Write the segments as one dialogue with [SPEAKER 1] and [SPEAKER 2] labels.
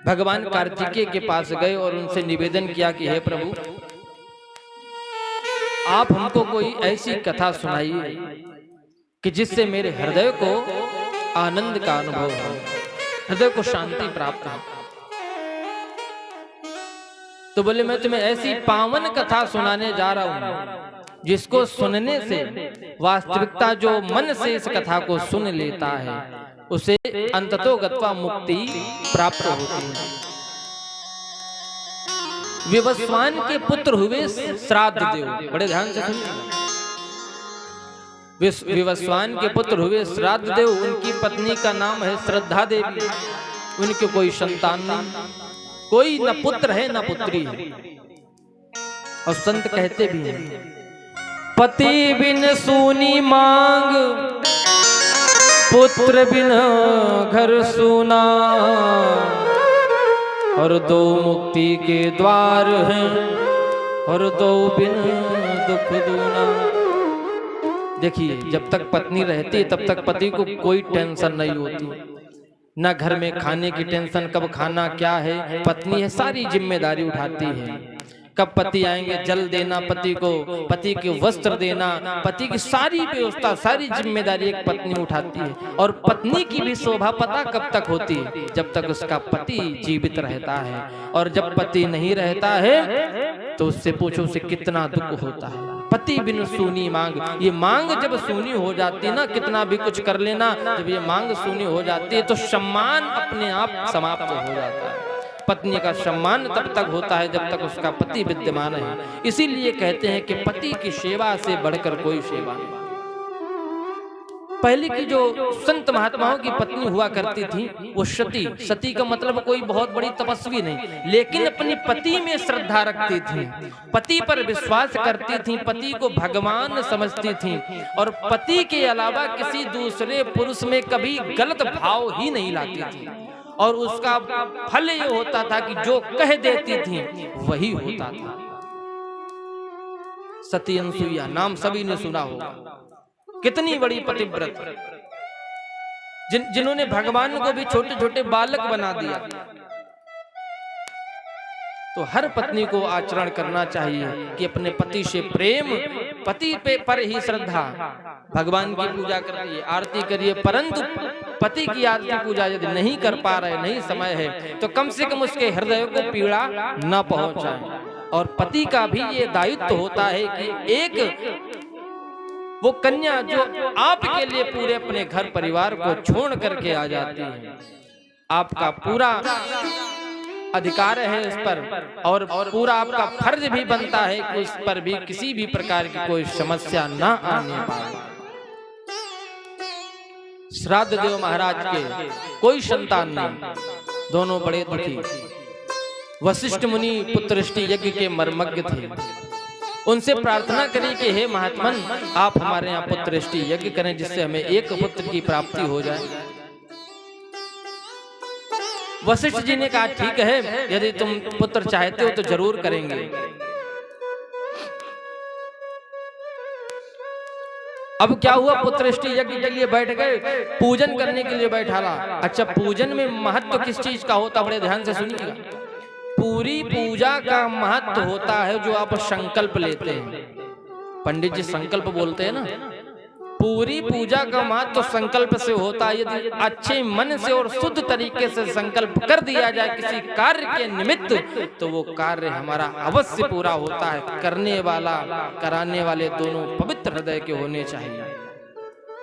[SPEAKER 1] भगवान कार्तिकेय के पास गए और उनसे निवेदन किया कि हे प्रभु, आप हमको कोई ऐसी कथा सुनाइए कि जिससे मेरे हृदय को आनंद का अनुभव हो, हृदय को शांति प्राप्त हो। तो बोले मैं तुम्हें ऐसी पावन कथा सुनाने जा रहा हूं जिसको सुनने से वास्तविकता जो मन से इस कथा को सुन लेता है उसे अंततो गत्वा मुक्ति प्राप्त होती है। विवस्वान के पुत्र हुए श्राद्ध देव, बड़े ध्यान से सुनिए। विवस्वान के पुत्र हुए श्राद्ध देव, उनकी पत्नी का नाम है श्रद्धा देवी। उनके कोई संतान नहीं, कोई न पुत्र है न पुत्री है। और संत कहते भी हैं, पति बिन सूनी मांग, पुत्र बिन घर सूना, और दो मुक्ति के द्वार हैं, और दो बिन दुख दूना। देखिए, जब तक पत्नी रहती तब तक पति को कोई टेंशन नहीं होती, ना घर में खाने की टेंशन, कब खाना क्या है, पत्नी है सारी जिम्मेदारी उठाती है। कब पति आएंगे, जल देना पति को, पति के वस्त्र देना, पति की सारी व्यवस्था, सारी जिम्मेदारी एक पत्नी उठाती है। और पत्नी की भी शोभा पता कब तक होती है, जब तक उसका पति जीवित रहता है। और जब पति नहीं रहता है तो उससे पूछो उसे कितना दुख होता है। पति बिन सूनी मांग, ये मांग जब सूनी हो जाती ना, कितना भी कुछ कर लेना, जब ये मांग सूनी हो जाती है तो सम्मान अपने आप समाप्त हो जाता है। पत्नी का सम्मान तब तक होता है जब तक उसका पति विद्यमान है। इसीलिए कहते हैं कि पति की सेवा से बढ़कर कोई सेवा नहीं। पहले की जो संत महात्माओं की पत्नी हुआ करती थी वो सती, सती का मतलब कोई बहुत बड़ी तपस्वी नहीं, लेकिन अपने पति में श्रद्धा रखती थी, पति पर विश्वास करती थी, पति को भगवान समझती थी, और पति के अलावा किसी दूसरे पुरुष में कभी गलत भाव ही नहीं लाती थी। और उसका फल ये होता था कि जो कह देती थी वही होता था। सती अनसुईया नाम सभी ने सुना होगा, कितनी बड़ी पतिव्रत, जिन्होंने भगवान को भी छोटे छोटे बालक बना दिया। तो हर पत्नी को आचरण करना चाहिए कि अपने पति से प्रेम, पति पे पर ही श्रद्धा, भगवान की पूजा करिए, आरती करिए, परंतु पति की आरती पूजा यदि नहीं कर पा रहे, नहीं समय है, तो कम से कम उसके हृदय को पीड़ा न पहुंचाए। और पति का भी ये दायित्व होता है कि एक वो कन्या जो आपके लिए पूरे अपने घर परिवार को छोड़ करके आ जाती है, आपका पूरा अधिकार है उस पर, और पूरा आपका फर्ज भी बनता है कि उस पर भी किसी भी प्रकार की कोई समस्या न आने पाए। श्राद्ध देव महाराज के कोई संतान नहीं, दोनों बड़े दुखी। वशिष्ठ मुनि पुत्रष्टि यज्ञ के मर्मज्ञ थे, उनसे प्रार्थना करी कि हे महात्मन, आप हमारे यहाँ पुत्रष्टि यज्ञ करें जिससे हमें एक पुत्र की प्राप्ति हो जाए। वशिष्ठ जी ने कहा ठीक है, यदि तुम पुत्र चाहते हो तो जरूर करेंगे। अब क्या हुआ, पुत्रष्टि यज्ञ के लिए बैठ गए, पूजन करने के लिए बैठाला। अच्छा, पूजन में महत्व किस चीज का होता, बड़े ध्यान से सुनिएगा। पूरी पूजा का महत्व होता है जो आप संकल्प लेते हैं। पंडित जी संकल्प बोलते हैं ना, पूरी पूजा का महत्व तो संकल्प से होता है। यदि अच्छे मन से और शुद्ध तरीके से संकल्प कर दिया जाए किसी कार्य के निमित्त, तो वो कार्य हमारा अवश्य पूरा होता है। करने वाला कराने वाले दोनों पवित्र हृदय के होने चाहिए।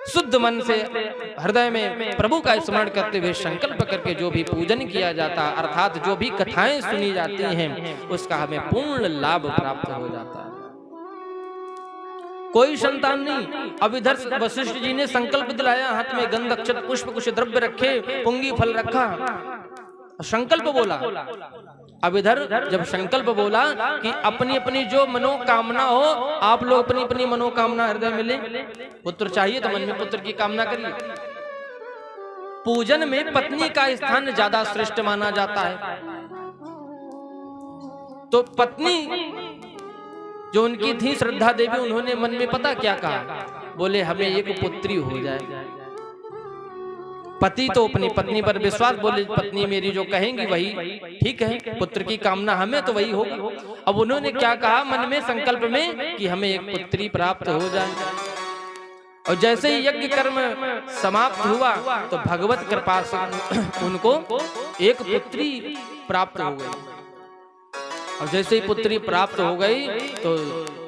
[SPEAKER 1] शुद्ध मन से हृदय में प्रभु का स्मरण करते हुए संकल्प करके जो भी पूजन किया जाता, अर्थात जो भी कथाएं सुनी जाती हैं, उसका हमें पूर्ण लाभ प्राप्त हो जाता है। कोई संतान नहीं। अब इधर वशिष्ठ जी ने संकल्प दिलाया, हाथ में गंध अक्षत पुष्प कुछ द्रव्य रखे, पुंगी फल रखा, संकल्प बोला। अब इधर जब संकल्प बोला कि अपनी अपनी जो मनोकामना हो, आप लोग अपनी अपनी मनोकामना हृदय में ले, पुत्र चाहिए तो मन में पुत्र की कामना करिए। पूजन में पत्नी का स्थान ज्यादा श्रेष्ठ माना जाता है, तो पत्नी जो उनकी थी श्रद्धा देवी, उन्होंने मन में पता क्या कहा, बोले हमें एक पुत्री हो जाए। पति तो अपनी पत्नी पर विश्वास, बोले पत्नी मेरी जो कहेंगी वही ठीक है, पुत्र की कामना हमें तो वही होगी। अब उन्होंने क्या कहा मन में संकल्प में कि हमें एक पुत्री प्राप्त हो जाए। और जैसे ही यज्ञ कर्म समाप्त हुआ तो भगवत कृपा से उनको एक पुत्री प्राप्त हो गई। और जैसे ही पुत्री प्राप्त हो गई तो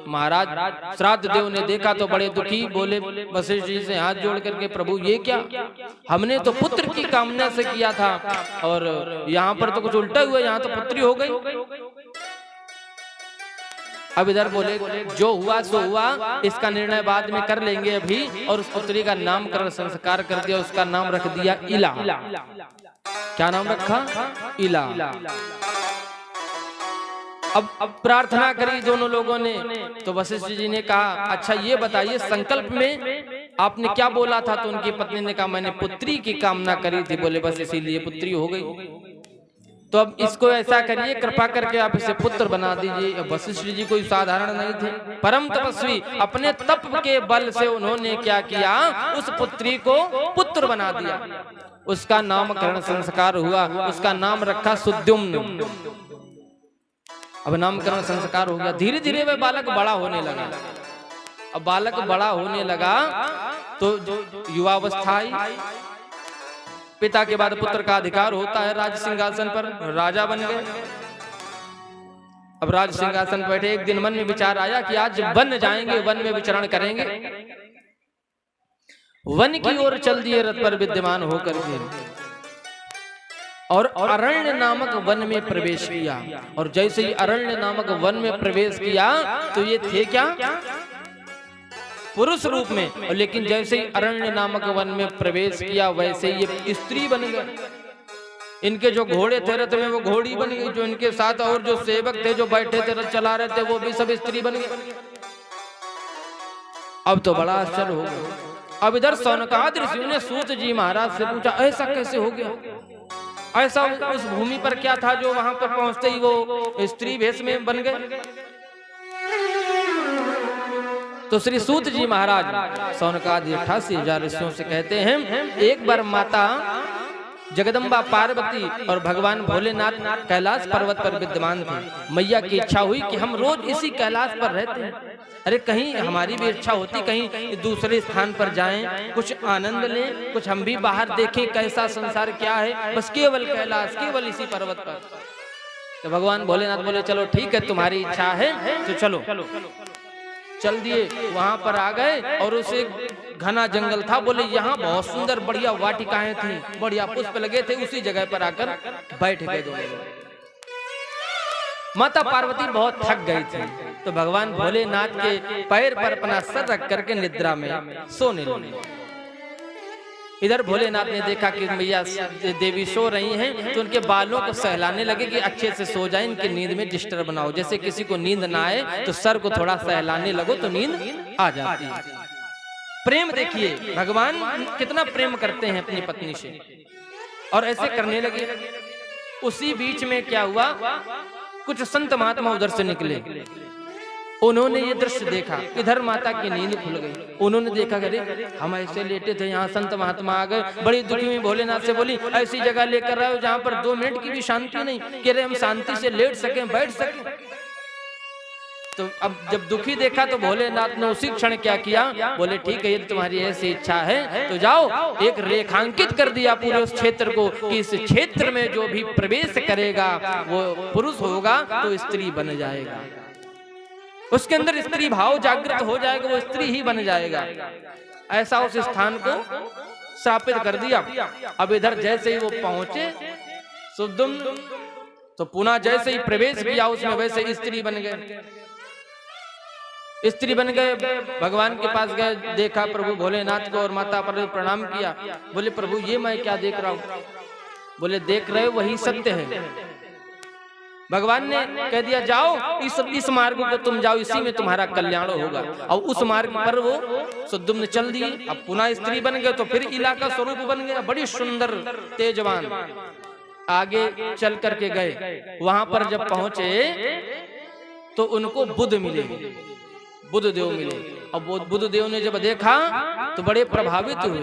[SPEAKER 1] महाराज श्राद्ध देव ने देखा तो बड़े दुखी, बोले वशिष्ठ जी से हाथ जोड़ करके प्रभु ये क्या, हमने तो पुत्र की कामना से किया था और यहाँ पर तो कुछ उल्टा हुआ, यहाँ तो पुत्री हो गई। अब इधर बोले जो हुआ सो हुआ, इसका निर्णय बाद में कर लेंगे अभी। और उस पुत्री का नामकरण संस्कार कर दिया, उसका नाम रख दिया इला। क्या नाम रखा? इला। अब प्रार्थना करी दोनों लोगों ने, तो वशिष्ठ जी ने कहा अच्छा ये बताइए संकल्प में आपने क्या बोला था? तो उनकी पत्नी ने कहा मैंने पुत्री की कामना करी थी। बोले बस इसीलिए पुत्री हो गई। तो अब इसको ऐसा करिए, कृपा करके आप इसे पुत्र बना दीजिए। वशिष्ठ जी कोई साधारण नहीं थे, परम तपस्वी। अपने तप के बल से उन्होंने क्या किया, उस पुत्री को पुत्र बना दिया। उसका नामकरण संस्कार हुआ, उसका नाम रखा सुद्युम्न। अब नामकरण संस्कार हो गया। धीरे धीरे वह बालक बड़ा होने लगा। अब बालक बड़ा होने लगा तो युवावस्था आई। पिता के बाद पुत्र का अधिकार होता है राज सिंहासन पर, राजा बन गए। अब राज सिंहासन पर बैठे, एक दिन मन में विचार आया कि आज वन जाएंगे, वन में विचरण करेंगे। वन की ओर चल दिए रथ पर विद्यमान होकर के, और अरण्य नामक वन में प्रवेश किया। और जैसे ही अरण्य नामक वन में प्रवेश किया तो ये थे क्या, पुरुष रूप में। लेकिन जैसे ही अरण्य नामक वन में प्रवेश किया वैसे ये स्त्री बन गए। इनके जो घोड़े थे रथ में वो घोड़ी बन गई, जो इनके साथ और जो सेवक थे जो बैठे थे रथ चला रहे थे वो भी सब स्त्री बन गए। अब तो बड़ा आश्चर्य हो गया। अब इधर सौनकादि ऋषियों ने सूत जी महाराज से पूछा ऐसा कैसे हो गया, ऐसा उस भूमि पर क्या था जो वहां पर पहुंचते ही वो स्त्री भेष में बन गए। तो श्री सूत जी महाराज सौनकादि 88,000 ऋषियों से कहते हैं एक बार माता जगदम्बा पार्वती और भगवान भोलेनाथ कैलाश पर्वत पर विद्यमान थे। मैया की इच्छा हुई कि हम रोज इसी कैलाश पर रहते हैं, अरे कहीं हमारी भी इच्छा होती कहीं दूसरे स्थान पर जाएं, कुछ आनंद लें, कुछ हम भी बाहर देखें कैसा संसार क्या है, बस केवल कैलाश, केवल इसी पर्वत पर। तो भगवान भोलेनाथ बोले चलो ठीक है तुम्हारी इच्छा है तो चलो। चल दिए, वहां पर आ गए और उसे घना जंगल था। बोले यहाँ बहुत सुंदर बढ़िया वाटिकाएं थी, बढ़िया पुष्प लगे थे, उसी जगह पर आकर बैठ गए दोनों। माता पार्वती बहुत थक गई थी तो भगवान भोलेनाथ के पैर पर अपना सर रख करके निद्रा में सोने लगे। इधर भोलेनाथ ने देखा कि मैया देवी सो रही हैं तो उनके बालों को सहलाने लगे कि अच्छे से सो जाएं, इनकी नींद में डिस्टर्ब ना हो। जैसे किसी को नींद ना आए तो सर को थोड़ा सहलाने लगो तो नींद आ जाती है। प्रेम देखिए भगवान कितना प्रेम करते हैं अपनी पत्नी से, और ऐसे करने लगे। उसी बीच में क्या हुआ, कुछ संत महात्मा उधर से निकले। उन्होंने ये दृश्य देखा, इधर माता की नींद खुल गई। उन्होंने देखा अरे हम ऐसे लेटे थे, यहाँ संत महात्मा आ गए। बड़ी दुखी में भोलेनाथ से बोली ऐसी जगह लेकर आए जहाँ पर 2 मिनट की भी शांति नहीं, कि अरे हम शांति से लेट सके, बैठ सके। तो अब जब दुखी देखा तो भोलेनाथ ने उसी क्षण क्या किया, बोले ठीक है यदि तुम्हारी ऐसी इच्छा है तो जाओ। एक रेखांकित कर दिया पूरे उस क्षेत्र को कि इस क्षेत्र में जो भी प्रवेश करेगा वो पुरुष होगा तो स्त्री बन जाएगा, उसके अंदर स्त्री भाव जागृत हो जाएगा, वो स्त्री ही बन जाएगा। ऐसा उस स्थान को स्थापित कर दिया। अब इधर जैसे ही वो पहुंचे सुद्युम्न, तो पुनः जैसे ही प्रवेश किया उसमें वैसे स्त्री बन गए। स्त्री बन गए, भगवान के पास गए, देखा प्रभु भोलेनाथ को और माता पर प्रणाम किया। बोले प्रभु ये मैं क्या देख रहा हूँ? बोले देख रहे हो वही सत्य है। भगवान ने कह दिया जाओ इस मार्ग को तुम जाओ, इसी में तुम्हारा कल्याण होगा। और उस मार्ग पर वो सुद्युम्न चल दिए। अब पुनः स्त्री बन गए तो फिर इला का स्वरूप बन गया, बड़ी सुंदर तेजवान। आगे चल करके गए, वहां पर जब पहुंचे तो उनको बुद्ध मिले, बुद्ध देव मिले। और बुद्ध देव ने जब देखा तो बड़े प्रभावित हुए।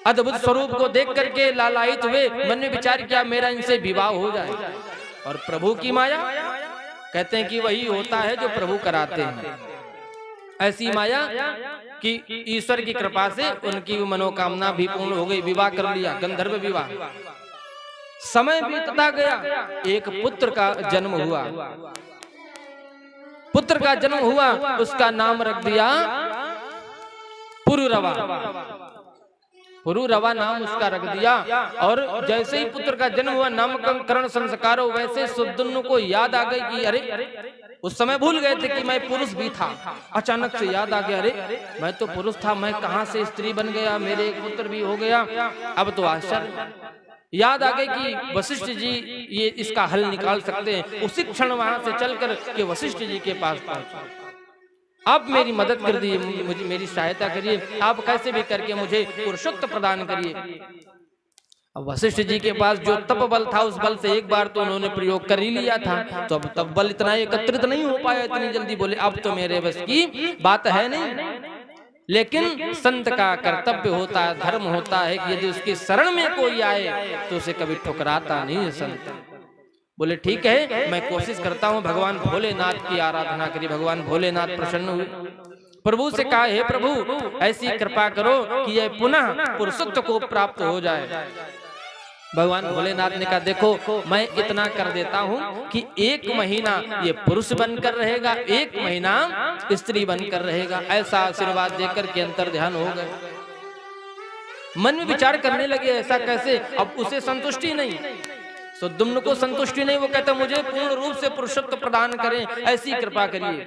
[SPEAKER 1] अद्भुत स्वरूप को देख करके लालायित हुए, मन में विचार किया मेरा इनसे विवाह हो जाए। और प्रभु की माया कहते हैं कि वही होता है जो प्रभु कराते हैं। ऐसी माया कि ईश्वर की कृपा से उनकी मनोकामना भी पूर्ण हो गई, विवाह कर लिया, गंधर्व विवाह। समय बीतता गया, एक पुत्र का जन्म हुआ। पुत्र का जन्म हुआ, उसका नाम रख दिया पुरुरवा। पुरुरवा नाम उसका रख दिया। और जैसे ही पुत्र का जन्म हुआ, नामकरण संस्कार हो, वैसे सुदुन्न को याद आ गई कि अरे, उस समय भूल गए थे कि मैं पुरुष भी था। अचानक से याद आ गया, अरे मैं तो पुरुष था, मैं कहां से स्त्री बन गया, मेरे एक पुत्र भी हो गया। अब तो आश्चर्य याद आ गई कि वशिष्ठ जी ये इसका हल निकाल सकते हैं। उसी क्षण वहां से चलकर के वशिष्ठ जी के पास पहुंचा। आप मेरी मदद कर दिए, मुझे मेरी सहायता करिए, आप कैसे भी करके मुझे पुरुषत्व प्रदान करिए। अब वशिष्ठ जी के पास जो तप बल था, उस बल से एक बार तो उन्होंने प्रयोग कर ही लिया था, तो अब तप बल इतना एकत्रित नहीं हो पाया इतनी जल्दी। बोले अब तो मेरे बस की बात है नहीं। लेकिन संत का कर्तव्य होता है, धर्म होता है कि यदि उसकी शरण में कोई आए तो उसे कभी ठुकराता नहीं है संत। बोले ठीक है, मैं कोशिश करता हूँ। भगवान भोलेनाथ की आराधना करी, भगवान भोलेनाथ प्रसन्न हुए। प्रभु से कहा, हे प्रभु ऐसी कृपा करो कि यह पुनः पुरुषत्व को प्राप्त हो जाए। भगवान भोलेनाथ ने कहा, देखो मैं इतना कर देता हूँ कि 1 महीना ये पुरुष बनकर रहेगा, 1 महीना स्त्री बनकर रहेगा। ऐसा आशीर्वाद देकर के अंतर ध्यान हो गए। मन में विचार करने लगे, ऐसा कैसे? अब उसे संतुष्टि नहीं, सुद्युम्न को संतुष्टि नहीं। वो कहता मुझे पूर्ण रूप से पुरुषत्व प्रदान करें, ऐसी कृपा करिए।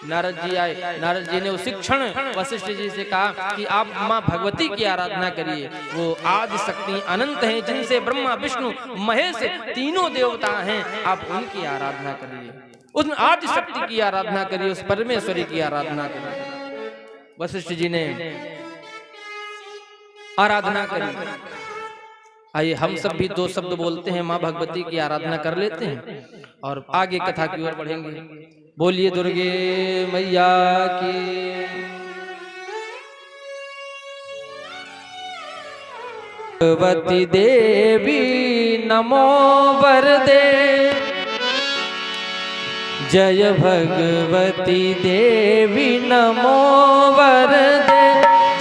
[SPEAKER 1] नारद जी आए, नारद जी ने उसी क्षण वशिष्ठ जी से कहा कि आप माँ भगवती की आराधना करिए। वो आदि शक्ति अनंत हैं, जिनसे ब्रह्मा विष्णु महेश तीनों देवता हैं, आप उनकी आराधना करिए, उन आदि शक्ति की आराधना करिए, उस परमेश्वरी की आराधना करिए। वशिष्ठ जी ने आराधना करी। आइए हम सब भी 2 शब्द बोलते हैं, माँ भगवती की आराधना कर लेते हैं और आगे कथा की ओर बढ़ेंगे। बोलिए दुर्गे मैया की। भगवती देवी नमो वरदे, जय भगवती देवी नमो वरदे,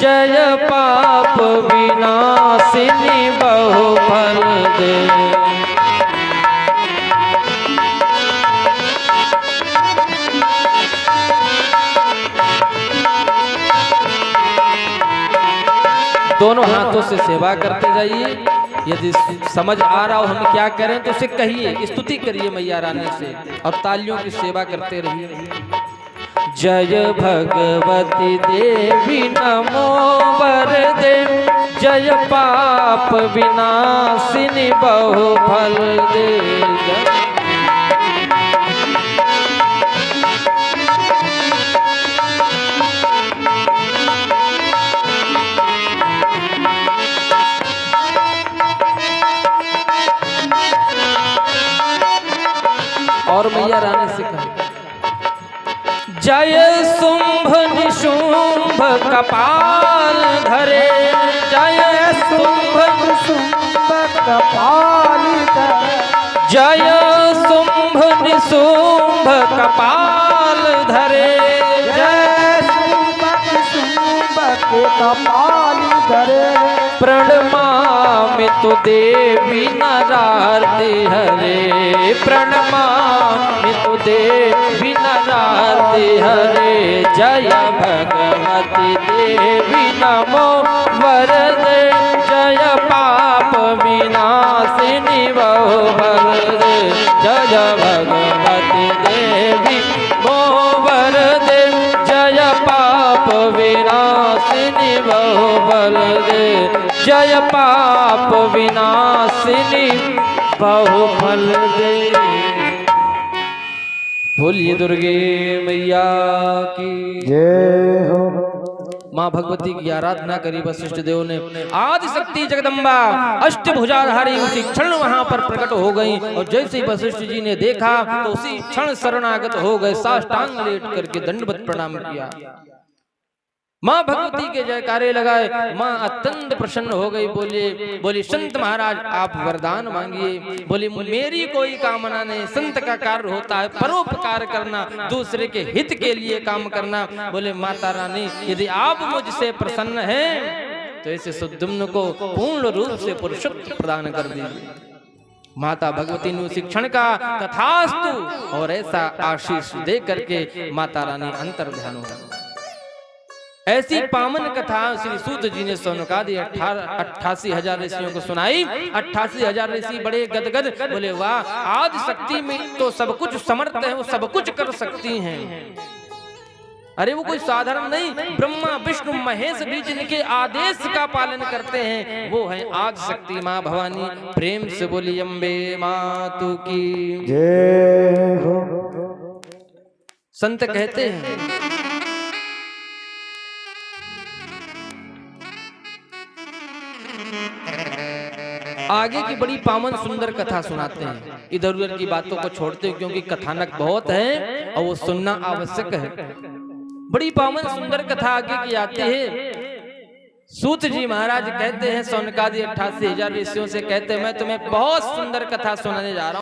[SPEAKER 1] जय पाप विनाशिनी बहुफल दे। दोनों हाथों से सेवा करते जाइए। यदि समझ आ रहा हो हम क्या करें तो उसे कहिए, स्तुति करिए मैया रानी से और तालियों की सेवा करते रहिए। जय भगवती देवी नमो वरदे, जय पाप विनाशिनी बहुफल दे। और मैया रानी से कहा, जय शुंभ निशुंभ कपाल धरे, जय शुंभ निशुंभ कपाल धरे, जय शुंभ निशुंभ कपाल धरे, जय शुंभ निशुंभ कपाल धरे। प्रणमामि तु देवी नरार्ति हरे, प्रणमामि तु देवी नरार्ति हरे, जय भगवती देवी नमो वरदे, जय पाप विनाशिनी बहुफल दे, जय भगवती देवी नमो वरदे, जय पाप विनाशिनी बहुफल दे, जय पाप विनाशिनी बहुफल दे। बोलिए दुर्गे मैया की जय हो। माँ भगवती की आराधना करी वशिष्ठ देव ने। आदि शक्ति जगदम्बा अष्टभुजाधारी उसी क्षण वहां पर प्रकट हो गई और जैसे ही वशिष्ठ जी ने देखा तो उसी क्षण शरणागत हो गए, साष्टांग लेट करके दंडवत प्रणाम किया। माँ भगवती के जयकारे लगाए। माँ अत्यंत प्रसन्न हो गई, बोली संत महाराज आप वरदान मांगिए। बोली मेरी कोई कामना नहीं, संत का कार्य होता है परोपकार करना, दूसरे के हित के लिए काम करना। बोले माता रानी यदि आप मुझसे प्रसन्न हैं तो इसे सुद्युम्न को पूर्ण रूप से पुरुषत्व प्रदान कर दीजिए। माता भगवती ने उसी क्षण का तथास्तु और ऐसा आशीष दे करके माता रानी अंतर ध्यान हो गई। ऐसी पावन कथा श्री सूत जी ने सौनकादि 88,000 ऋषियों को सुनाई। 88,000 ऋषि बड़े गदगद, बोले वाह आदि शक्ति में तो सब कुछ समर्थ है, वो सब कुछ कर सकती हैं। अरे वो कोई साधारण नहीं, ब्रह्मा विष्णु महेश भी जिनके आदेश का पालन करते हैं वो है आदि शक्ति माँ भवानी। प्रेम से बोली अम्बे मातु की जय हो। संत कहते हैं आगे की बड़ी पावन सुंदर कथा सुनाते हैं, इधर उधर की बातों को छोड़ते हैं क्योंकि कथानक बहुत है और वो सुनना आवश्यक है। बड़ी पावन सुंदर कथा आगे की आती है। सूत जी महाराज कहते हैं सौनकादि 88,000 ऋषियों से कहते हैं मैं तुम्हें बहुत सुंदर कथा सुनाने जा रहा हूं।